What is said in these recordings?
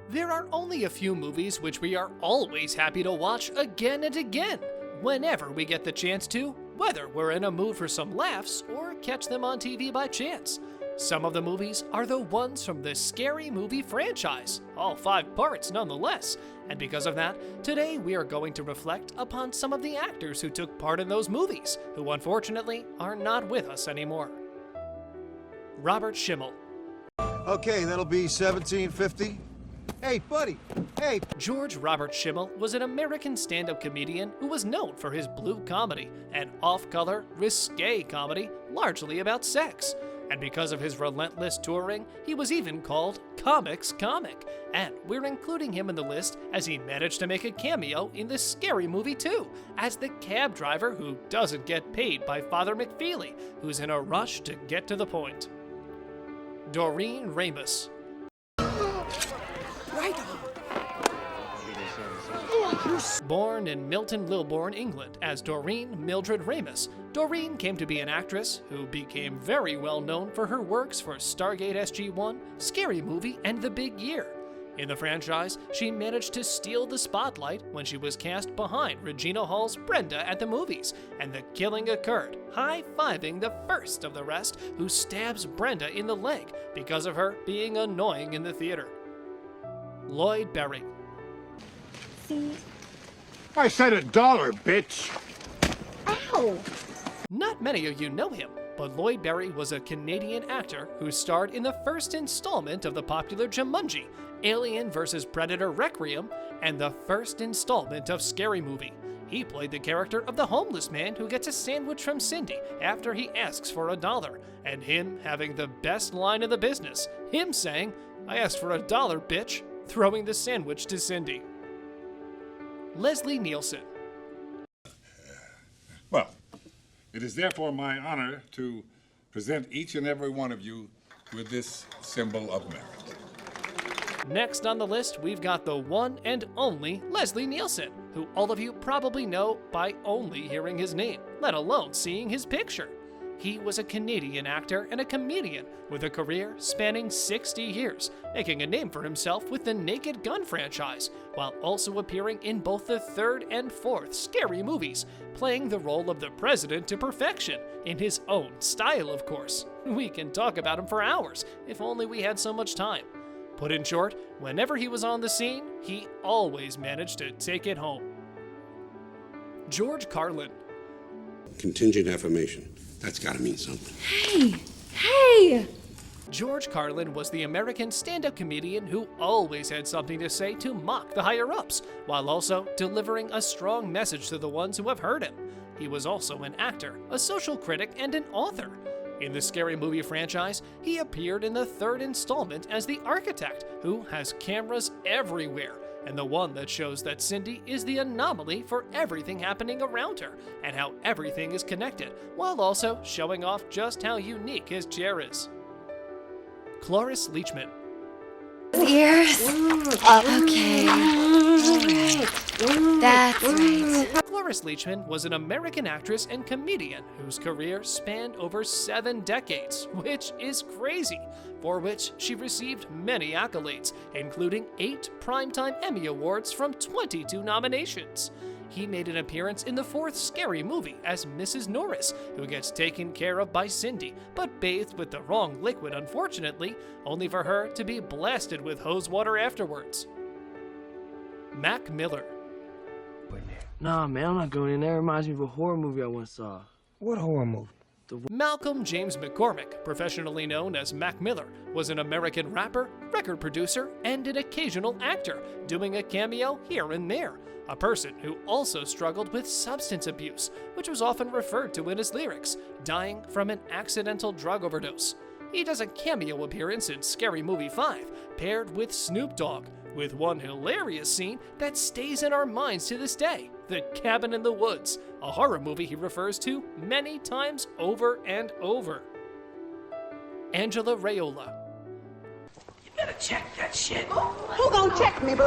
There are only a few movies which we are always happy to watch again and again, whenever we get the chance to, whether we're in a mood for some laughs or catch them on TV by chance. Some of the movies are the ones from the Scary Movie franchise, all 5 parts nonetheless, and because of that, today we are going to reflect upon some of the actors who took part in those movies, who unfortunately are not with us anymore. Robert Schimmel. Okay, that'll be $17.50. Hey, buddy, hey! George Robert Schimmel was an American stand-up comedian who was known for his blue comedy, an off-color, risque comedy, largely about sex. And because of his relentless touring, he was even called Comics Comic. And we're including him in the list as he managed to make a cameo in the Scary Movie 2 as the cab driver who doesn't get paid by Father McFeely, who's in a rush to get to the point. Doreen Ramos. Born in Milton Lilbourne, England, as Doreen Mildred Ramos, Doreen came to be an actress who became very well known for her works for Stargate SG-1, Scary Movie, and The Big Year. In the franchise, she managed to steal the spotlight when she was cast behind Regina Hall's Brenda at the movies, and the killing occurred, high-fiving the first of the rest who stabs Brenda in the leg because of her being annoying in the theater. Lloyd Berry. I said $1, bitch! Ow! Not many of you know him, but Lloyd Berry was a Canadian actor who starred in the first installment of the popular Jumanji, Alien vs. Predator Requiem, and the first installment of Scary Movie. He played the character of the homeless man who gets a sandwich from Cindy after he asks for $1, and him having the best line in the business, him saying, "I asked for $1, bitch," throwing the sandwich to Cindy. Leslie Nielsen. Well, it is therefore my honor to present each and every one of you with this symbol of merit. Next on the list, we've got the one and only Leslie Nielsen, who all of you probably know by only hearing his name, let alone seeing his picture. He was a Canadian actor and a comedian with a career spanning 60 years, making a name for himself with the Naked Gun franchise, while also appearing in both the 3rd and 4th Scary Movies, playing the role of the president to perfection, in his own style, of course. We can talk about him for hours, if only we had so much time. Put in short, whenever he was on the scene, he always managed to take it home. George Carlin. Contingent affirmation. That's gotta mean something. Hey! George Carlin was the American stand-up comedian who always had something to say to mock the higher-ups, while also delivering a strong message to the ones who have heard him. He was also an actor, a social critic, and an author. In the Scary Movie franchise, he appeared in the 3rd installment as the architect, who has cameras everywhere, and the one that shows that Cindy is the anomaly for everything happening around her, and how everything is connected, while also showing off just how unique his chair is. Cloris Leachman. Ears? Okay. Alright. That's right. Cloris Leachman was an American actress and comedian whose career spanned over 7 decades, which is crazy, for which she received many accolades, including 8 Primetime Emmy Awards from 22 nominations. He made an appearance in the 4th Scary Movie as Mrs. Norris, who gets taken care of by Cindy, but bathed with the wrong liquid, unfortunately, only for her to be blasted with hose water afterwards. Mac Miller. Nah, man, I'm not going in there. It reminds me of a horror movie I once saw. What horror movie? Malcolm James McCormick, professionally known as Mac Miller, was an American rapper, record producer, and an occasional actor, doing a cameo here and there. A person who also struggled with substance abuse, which was often referred to in his lyrics, dying from an accidental drug overdose. He does a cameo appearance in Scary Movie 5, paired with Snoop Dogg, with one hilarious scene that stays in our minds to this day, The Cabin in the Woods, a horror movie he refers to many times over and over. Angela Raiola. You better check that shit. Who gonna check me, boo?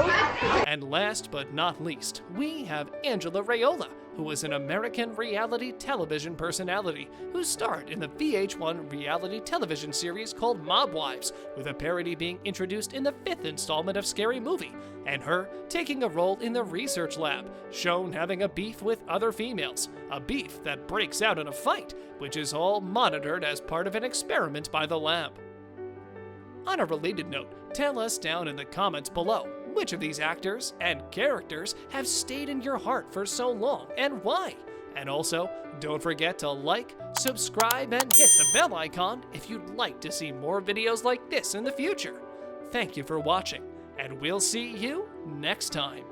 And last but not least, we have Angela Raiola, who was an American reality television personality who starred in the VH1 reality television series called Mob Wives, with a parody being introduced in the 5th installment of Scary Movie, and her taking a role in the research lab, shown having a beef with other females, a beef that breaks out in a fight, which is all monitored as part of an experiment by the lab. On a related note, tell us down in the comments below which of these actors and characters have stayed in your heart for so long and why. And also, don't forget to like, subscribe, and hit the bell icon if you'd like to see more videos like this in the future. Thank you for watching, and we'll see you next time.